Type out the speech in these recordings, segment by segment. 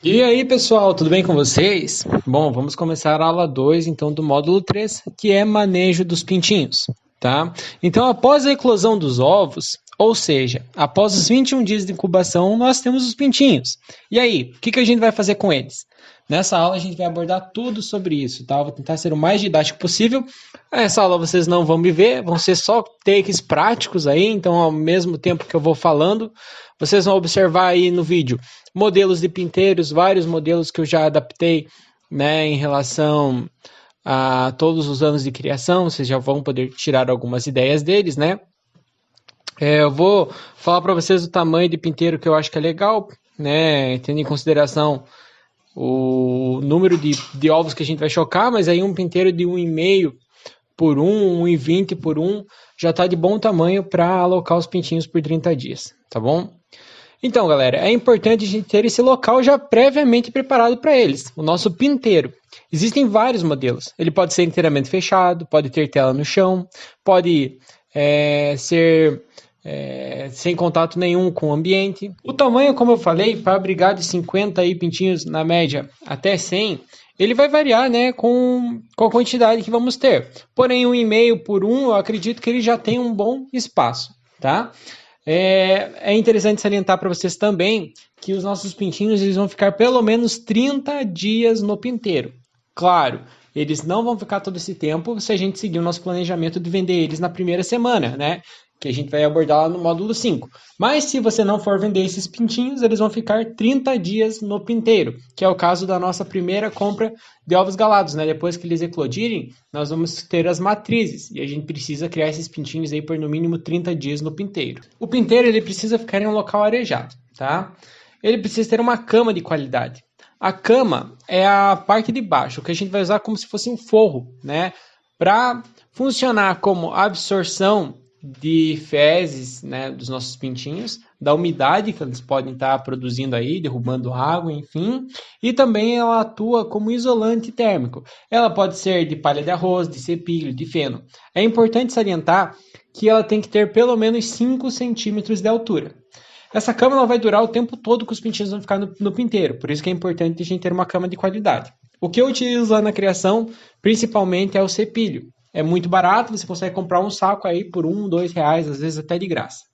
E aí, pessoal, tudo bem com vocês? Bom, vamos começar a aula 2, então, do módulo 3, que é manejo dos pintinhos, tá? Então, após a eclosão dos ovos, ou seja, após os 21 dias de incubação, nós temos os pintinhos. E aí, o que a gente vai fazer com eles? Nessa aula a gente vai abordar tudo sobre isso, tá? Eu vou tentar ser o mais didático possível. Essa aula vocês não vão me ver, vão ser só takes práticos aí, então ao mesmo tempo que eu vou falando, vocês vão observar aí no vídeo modelos de pinteiros, vários modelos que eu já adaptei, né, em relação a todos os anos de criação, vocês já vão poder tirar algumas ideias deles, né? Eu vou falar para vocês o tamanho de pinteiro que eu acho que é legal, né, tendo em consideração o número de ovos que a gente vai chocar, mas aí um pinteiro de 1,5 por 1,20 por 1, já está de bom tamanho para alocar os pintinhos por 30 dias, tá bom? Então, galera, é importante a gente ter esse local já previamente preparado para eles, o nosso pinteiro. Existem vários modelos. Ele pode ser inteiramente fechado, pode ter tela no chão, pode ser sem contato nenhum com o ambiente. O tamanho, como eu falei, para abrigar de 50 aí pintinhos na média até 100, ele vai variar, né, com a quantidade que vamos ter. Porém, 1,5 por 1, eu acredito que ele já tem um bom espaço, tá? É interessante salientar para vocês também que os nossos pintinhos eles vão ficar pelo menos 30 dias no pinteiro. Claro, eles não vão ficar todo esse tempo se a gente seguir o nosso planejamento de vender eles na primeira semana, né? Que a gente vai abordar lá no módulo 5. Mas se você não for vender esses pintinhos, eles vão ficar 30 dias no pinteiro, que é o caso da nossa primeira compra de ovos galados, né? Depois que eles eclodirem, nós vamos ter as matrizes e a gente precisa criar esses pintinhos aí por no mínimo 30 dias no pinteiro. O pinteiro ele precisa ficar em um local arejado, tá? Ele precisa ter uma cama de qualidade. A cama é a parte de baixo, que a gente vai usar como se fosse um forro, né? Para funcionar como absorção de fezes, né, dos nossos pintinhos, da umidade que eles podem estar produzindo aí, derrubando água, enfim. E também ela atua como isolante térmico. Ela pode ser de palha de arroz, de cepilho, de feno. É importante salientar que ela tem que ter pelo menos 5 centímetros de altura. Essa cama ela vai durar o tempo todo que os pintinhos vão ficar no pinteiro, por isso que é importante a gente ter uma cama de qualidade. O que eu utilizo lá na criação, principalmente, é o cepilho. É muito barato, você consegue comprar um saco aí por R$ 1, R$ 2, às vezes até de graça.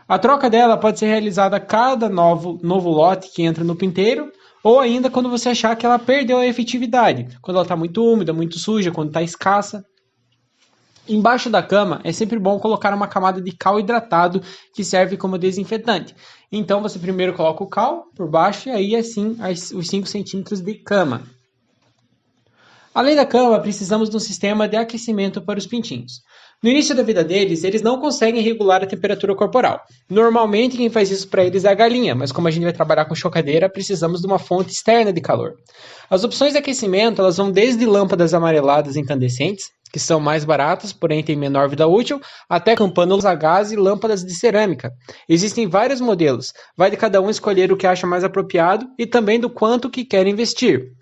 A troca dela pode ser realizada a cada novo lote que entra no pinteiro, ou ainda quando você achar que ela perdeu a efetividade, quando ela está muito úmida, muito suja, quando está escassa. Embaixo da cama é sempre bom colocar uma camada de cal hidratado que serve como desinfetante. Então você primeiro coloca o cal por baixo e aí assim os 5 centímetros de cama. Além da cama, precisamos de um sistema de aquecimento para os pintinhos. No início da vida deles, eles não conseguem regular a temperatura corporal. Normalmente, quem faz isso para eles é a galinha, mas como a gente vai trabalhar com chocadeira, precisamos de uma fonte externa de calor. As opções de aquecimento elas vão desde lâmpadas amareladas incandescentes, que são mais baratas, porém têm menor vida útil, até campânulas a gás e lâmpadas de cerâmica. Existem vários modelos, vai de cada um escolher o que acha mais apropriado e também do quanto que quer investir.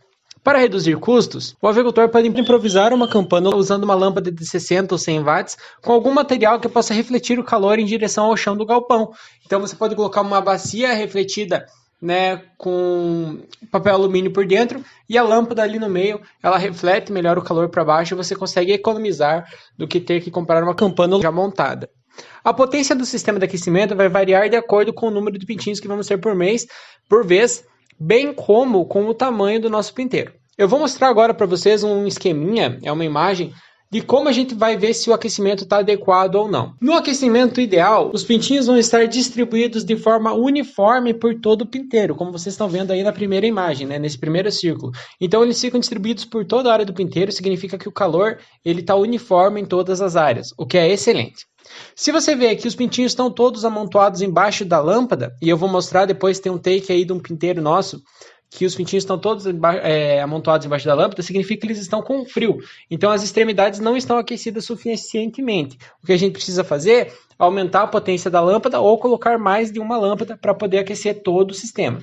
Para reduzir custos, o avicultor pode improvisar uma campânula usando uma lâmpada de 60 ou 100 watts com algum material que possa refletir o calor em direção ao chão do galpão. Então você pode colocar uma bacia refletida, né, com papel alumínio por dentro e a lâmpada ali no meio, ela reflete melhor o calor para baixo e você consegue economizar do que ter que comprar uma campânula já montada. A potência do sistema de aquecimento vai variar de acordo com o número de pintinhos que vamos ter por mês, por vez, bem como com o tamanho do nosso pinteiro. Eu vou mostrar agora para vocês um esqueminha, é uma imagem, de como a gente vai ver se o aquecimento está adequado ou não. No aquecimento ideal, os pintinhos vão estar distribuídos de forma uniforme por todo o pinteiro, como vocês estão vendo aí na primeira imagem, né, nesse primeiro círculo. Então eles ficam distribuídos por toda a área do pinteiro, significa que o calor está uniforme em todas as áreas, o que é excelente. Se você ver que os pintinhos estão todos amontoados embaixo da lâmpada, e eu vou mostrar depois, tem um take aí de um pinteiro nosso, que os pintinhos estão todos amontoados embaixo da lâmpada, significa que eles estão com frio. Então as extremidades não estão aquecidas suficientemente. O que a gente precisa fazer é aumentar a potência da lâmpada ou colocar mais de uma lâmpada para poder aquecer todo o sistema.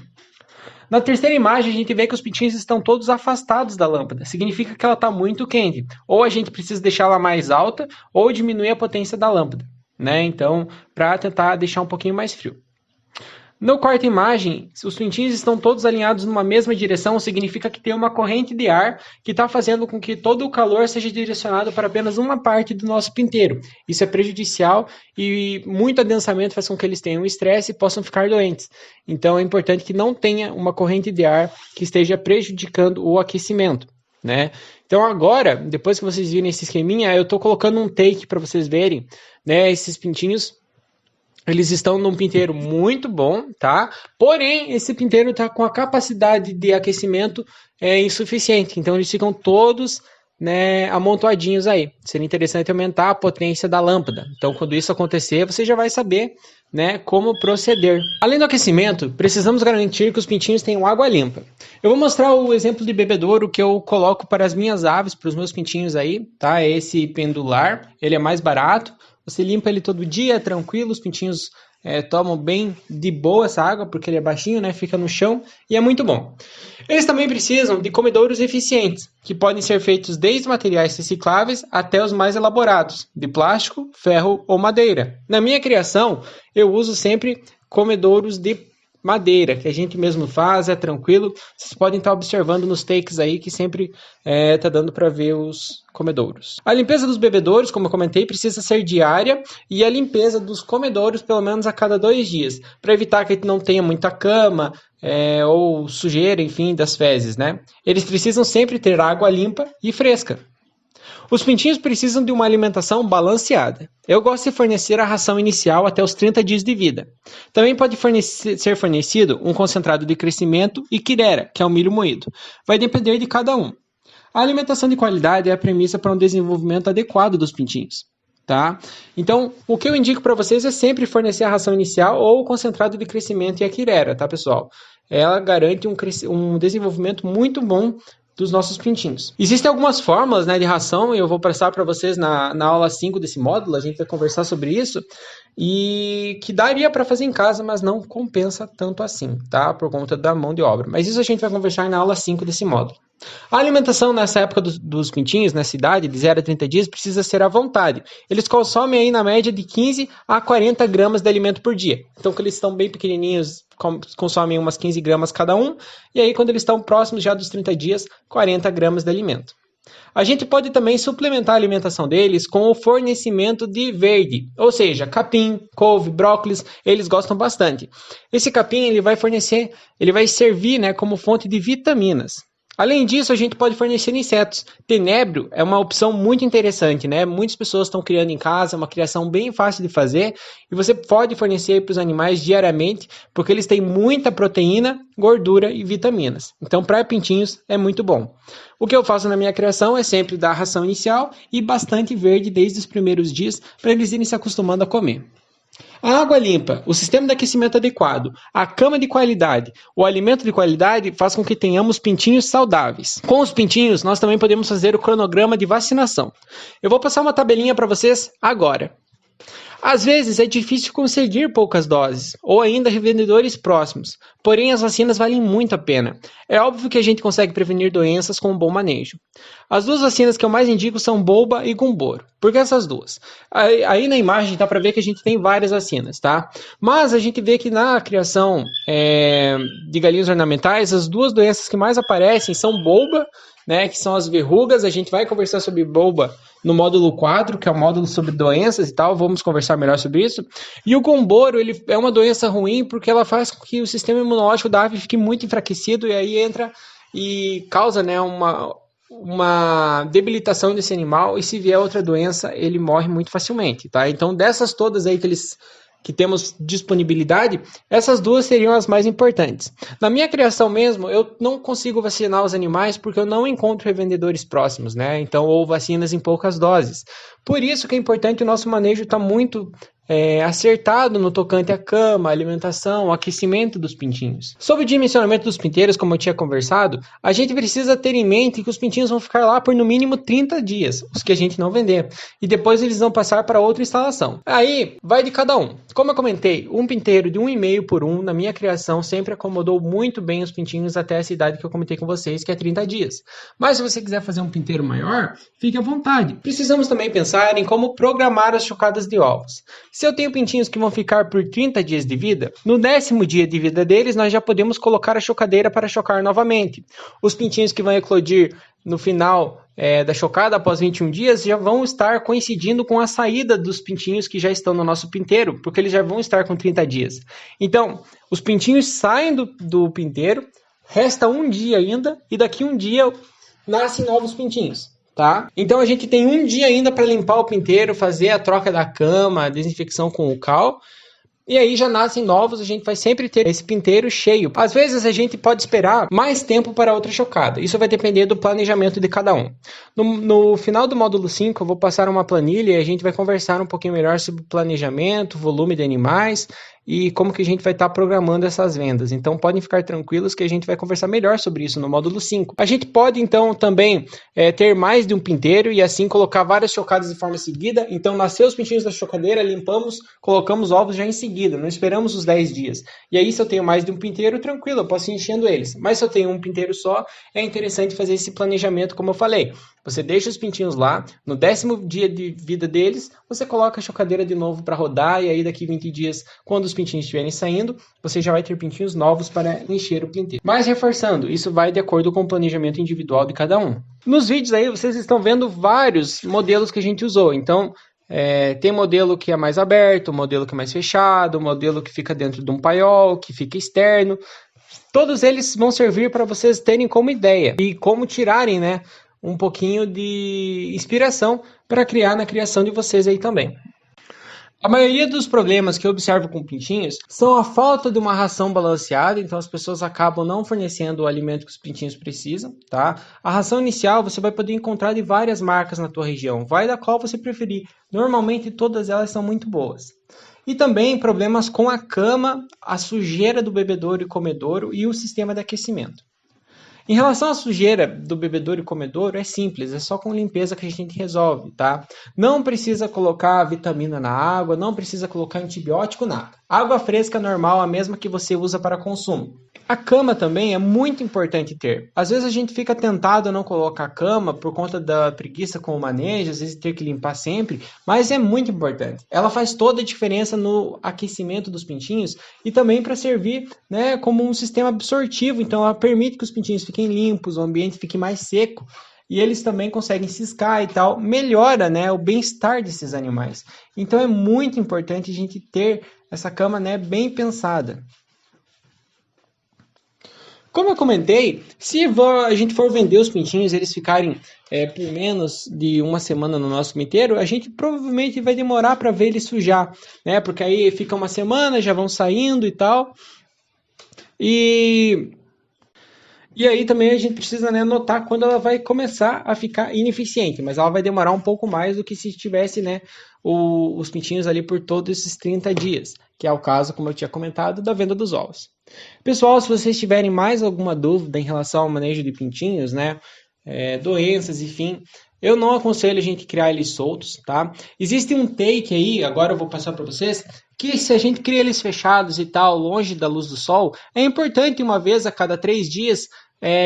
Na terceira imagem, a gente vê que os pintinhos estão todos afastados da lâmpada. Significa que ela está muito quente. Ou a gente precisa deixá-la mais alta, ou diminuir a potência da lâmpada, né? Então, para tentar deixar um pouquinho mais frio. No quarta imagem, os pintinhos estão todos alinhados numa mesma direção, significa que tem uma corrente de ar que está fazendo com que todo o calor seja direcionado para apenas uma parte do nosso pinteiro. Isso é prejudicial e muito adensamento faz com que eles tenham estresse e possam ficar doentes. Então é importante que não tenha uma corrente de ar que esteja prejudicando o aquecimento, né? Então agora, depois que vocês virem esse esqueminha, eu estou colocando um take para vocês verem, né, esses pintinhos. Eles estão num pinteiro muito bom, tá? Porém, esse pinteiro está com a capacidade de aquecimento insuficiente. Então, eles ficam todos, né, amontoadinhos aí. Seria interessante aumentar a potência da lâmpada. Então, quando isso acontecer, você já vai saber, né, como proceder. Além do aquecimento, precisamos garantir que os pintinhos tenham água limpa. Eu vou mostrar o exemplo de bebedouro que eu coloco para as minhas aves, para os meus pintinhos aí, tá? É esse pendular, ele é mais barato. Você limpa ele todo dia, tranquilo, os pintinhos tomam bem de boa essa água, porque ele é baixinho, né? Fica no chão e é muito bom. Eles também precisam de comedouros eficientes, que podem ser feitos desde materiais recicláveis até os mais elaborados, de plástico, ferro ou madeira. Na minha criação, eu uso sempre comedouros de madeira, que a gente mesmo faz, é tranquilo. Vocês podem estar observando nos takes aí que sempre tá dando para ver os comedouros. A limpeza dos bebedouros, como eu comentei, precisa ser diária e a limpeza dos comedouros pelo menos a cada 2 dias, para evitar que não tenha muita cama ou sujeira, enfim, das fezes, né? Eles precisam sempre ter água limpa e fresca. Os pintinhos precisam de uma alimentação balanceada. Eu gosto de fornecer a ração inicial até os 30 dias de vida. Também pode ser fornecido um concentrado de crescimento e quirera, que é o milho moído. Vai depender de cada um. A alimentação de qualidade é a premissa para um desenvolvimento adequado dos pintinhos, tá? Então, o que eu indico para vocês é sempre fornecer a ração inicial ou o concentrado de crescimento e a quirera, tá, pessoal? Ela garante um desenvolvimento muito bom dos nossos pintinhos. Existem algumas fórmulas, né, de ração, e eu vou passar para vocês na aula 5 desse módulo, a gente vai conversar sobre isso, e que daria para fazer em casa, mas não compensa tanto assim, tá? Por conta da mão de obra. Mas isso a gente vai conversar na aula 5 desse módulo. A alimentação nessa época dos pintinhos, nessa idade, de 0 a 30 dias, precisa ser à vontade. Eles consomem aí na média de 15 a 40 gramas de alimento por dia. Então, quando eles estão bem pequenininhos, consomem umas 15 gramas cada um. E aí, quando eles estão próximos já dos 30 dias, 40 gramas de alimento. A gente pode também suplementar a alimentação deles com o fornecimento de verde, ou seja, capim, couve, brócolis, eles gostam bastante. Esse capim ele vai servir, né, como fonte de vitaminas. Além disso, a gente pode fornecer insetos. Tenebro é uma opção muito interessante, né? Muitas pessoas estão criando em casa, é uma criação bem fácil de fazer e você pode fornecer para os animais diariamente, porque eles têm muita proteína, gordura e vitaminas. Então, para pintinhos é muito bom. O que eu faço na minha criação é sempre dar ração inicial e bastante verde desde os primeiros dias para eles irem se acostumando a comer. A água limpa, o sistema de aquecimento adequado, a cama de qualidade, o alimento de qualidade faz com que tenhamos pintinhos saudáveis. Com os pintinhos, nós também podemos fazer o cronograma de vacinação. Eu vou passar uma tabelinha para vocês agora. Às vezes é difícil conseguir poucas doses, ou ainda revendedores próximos, porém as vacinas valem muito a pena. É óbvio que a gente consegue prevenir doenças com um bom manejo. As 2 vacinas que eu mais indico são Bolba e Gumboro. Por que essas 2? Aí na imagem dá para ver que a gente tem várias vacinas, tá? Mas a gente vê que na criação de galinhas ornamentais, as 2 doenças que mais aparecem são Bolba, né, que são as verrugas. A gente vai conversar sobre Bolba no módulo 4, que é o módulo sobre doenças e tal, vamos conversar melhor sobre isso. E o Gumboro, ele é uma doença ruim porque ela faz com que o sistema imunológico da ave fique muito enfraquecido e aí entra e causa, né, uma debilitação desse animal e se vier outra doença, ele morre muito facilmente, tá? Então, dessas todas aí que temos disponibilidade, essas 2 seriam as mais importantes. Na minha criação mesmo, eu não consigo vacinar os animais porque eu não encontro revendedores próximos, né? Então, ou vacinas em poucas doses. Por isso que é importante o nosso manejo estar muito acertado no tocante à cama, alimentação, aquecimento dos pintinhos. Sobre o dimensionamento dos pinteiros, como eu tinha conversado, a gente precisa ter em mente que os pintinhos vão ficar lá por no mínimo 30 dias, os que a gente não vender, e depois eles vão passar para outra instalação. Aí, vai de cada um. Como eu comentei, um pinteiro de 1,5 por 1, na minha criação, sempre acomodou muito bem os pintinhos até essa idade que eu comentei com vocês, que é 30 dias. Mas se você quiser fazer um pinteiro maior, fique à vontade. Precisamos também pensar em como programar as chocadas de ovos. Se eu tenho pintinhos que vão ficar por 30 dias de vida, no 10º dia de vida deles, nós já podemos colocar a chocadeira para chocar novamente. Os pintinhos que vão eclodir no final da chocada, após 21 dias, já vão estar coincidindo com a saída dos pintinhos que já estão no nosso pinteiro, porque eles já vão estar com 30 dias. Então, os pintinhos saem do pinteiro, resta um dia ainda, e daqui um dia nascem novos pintinhos. Tá? Então a gente tem um dia ainda para limpar o pinteiro, fazer a troca da cama, a desinfecção com o cal. E aí já nascem novos, a gente vai sempre ter esse pinteiro cheio. Às vezes a gente pode esperar mais tempo para outra chocada. Isso vai depender do planejamento de cada um. No final do módulo 5 eu vou passar uma planilha e a gente vai conversar um pouquinho melhor sobre planejamento, volume de animais e como que a gente vai estar programando essas vendas. Então podem ficar tranquilos que a gente vai conversar melhor sobre isso no módulo 5. A gente pode então também ter mais de um pinteiro e assim colocar várias chocadas de forma seguida. Então nasceu os pintinhos da chocadeira, limpamos, colocamos ovos já em seguida, não esperamos os 10 dias. E aí se eu tenho mais de um pinteiro, tranquilo, eu posso ir enchendo eles. Mas se eu tenho um pinteiro só, é interessante fazer esse planejamento como eu falei. Você deixa os pintinhos lá, no 10º dia de vida deles, você coloca a chocadeira de novo para rodar e aí daqui 20 dias, quando os pintinhos estiverem saindo, você já vai ter pintinhos novos para encher o pinteiro. Mas reforçando, isso vai de acordo com o planejamento individual de cada um. Nos vídeos aí vocês estão vendo vários modelos que a gente usou, então tem modelo que é mais aberto, modelo que é mais fechado, modelo que fica dentro de um paiol, que fica externo. Todos eles vão servir para vocês terem como ideia e como tirarem, né, um pouquinho de inspiração para criar na criação de vocês aí também. A maioria dos problemas que eu observo com pintinhos são a falta de uma ração balanceada, então as pessoas acabam não fornecendo o alimento que os pintinhos precisam, tá? A ração inicial você vai poder encontrar de várias marcas na tua região, vai da qual você preferir. Normalmente todas elas são muito boas. E também problemas com a cama, a sujeira do bebedouro e comedouro e o sistema de aquecimento. Em relação à sujeira do bebedouro e comedouro, é simples, é só com limpeza que a gente resolve, tá? Não precisa colocar vitamina na água, não precisa colocar antibiótico, nada. Água fresca normal, a mesma que você usa para consumo. A cama também é muito importante ter. Às vezes a gente fica tentado a não colocar cama por conta da preguiça com o manejo, às vezes ter que limpar sempre, mas é muito importante. Ela faz toda a diferença no aquecimento dos pintinhos e também para servir, né, como um sistema absortivo, então ela permite que os pintinhos fiquem limpos, o ambiente fique mais seco e eles também conseguem ciscar e tal, melhora, né, o bem-estar desses animais. Então é muito importante a gente ter essa cama, né, bem pensada. Como eu comentei, se a gente for vender os pintinhos, eles ficarem por menos de uma semana no nosso pinteiro, a gente provavelmente vai demorar para ver eles sujar, né? Porque aí fica uma semana, já vão saindo e tal. E aí também a gente precisa, né, notar quando ela vai começar a ficar ineficiente, mas ela vai demorar um pouco mais do que se tivesse, né, os pintinhos ali por todos esses 30 dias, que é o caso, como eu tinha comentado, da venda dos ovos. Pessoal, se vocês tiverem mais alguma dúvida em relação ao manejo de pintinhos, né, doenças, enfim, eu não aconselho a gente criar eles soltos, tá? Existe um take aí, agora eu vou passar para vocês, que se a gente cria eles fechados e tal, longe da luz do sol, é importante uma vez a cada 3 dias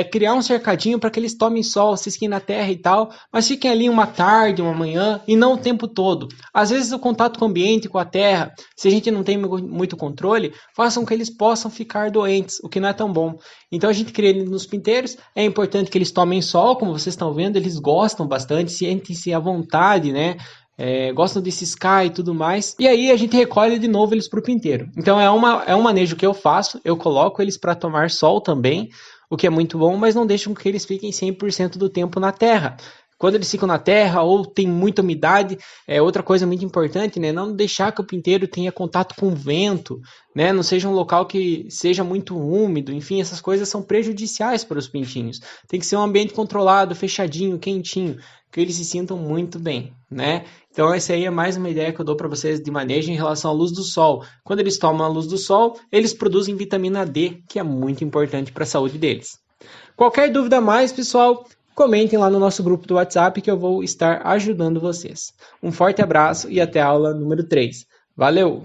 criar um cercadinho para que eles tomem sol, cisquem na terra e tal, mas fiquem ali uma tarde, uma manhã e não o tempo todo. Às vezes o contato com o ambiente, com a terra, se a gente não tem muito controle, façam com que eles possam ficar doentes, o que não é tão bom. Então a gente cria eles nos pinteiros, é importante que eles tomem sol, como vocês estão vendo, eles gostam bastante, sentem-se à vontade, né? Gostam de ciscar e tudo mais. E aí a gente recolhe de novo eles para o pinteiro. Então é um manejo que eu faço, eu coloco eles para tomar sol também, o que é muito bom, mas não deixam que eles fiquem 100% do tempo na terra. Quando eles ficam na terra ou tem muita umidade, outra coisa muito importante, né? Não deixar que o pinteiro tenha contato com o vento, né? Não seja um local que seja muito úmido, enfim, essas coisas são prejudiciais para os pintinhos. Tem que ser um ambiente controlado, fechadinho, quentinho, que eles se sintam muito bem, né? Então essa aí é mais uma ideia que eu dou para vocês de manejo em relação à luz do sol. Quando eles tomam a luz do sol, eles produzem vitamina D, que é muito importante para a saúde deles. Qualquer dúvida a mais, pessoal, comentem lá no nosso grupo do WhatsApp que eu vou estar ajudando vocês. Um forte abraço e até a aula número 3. Valeu!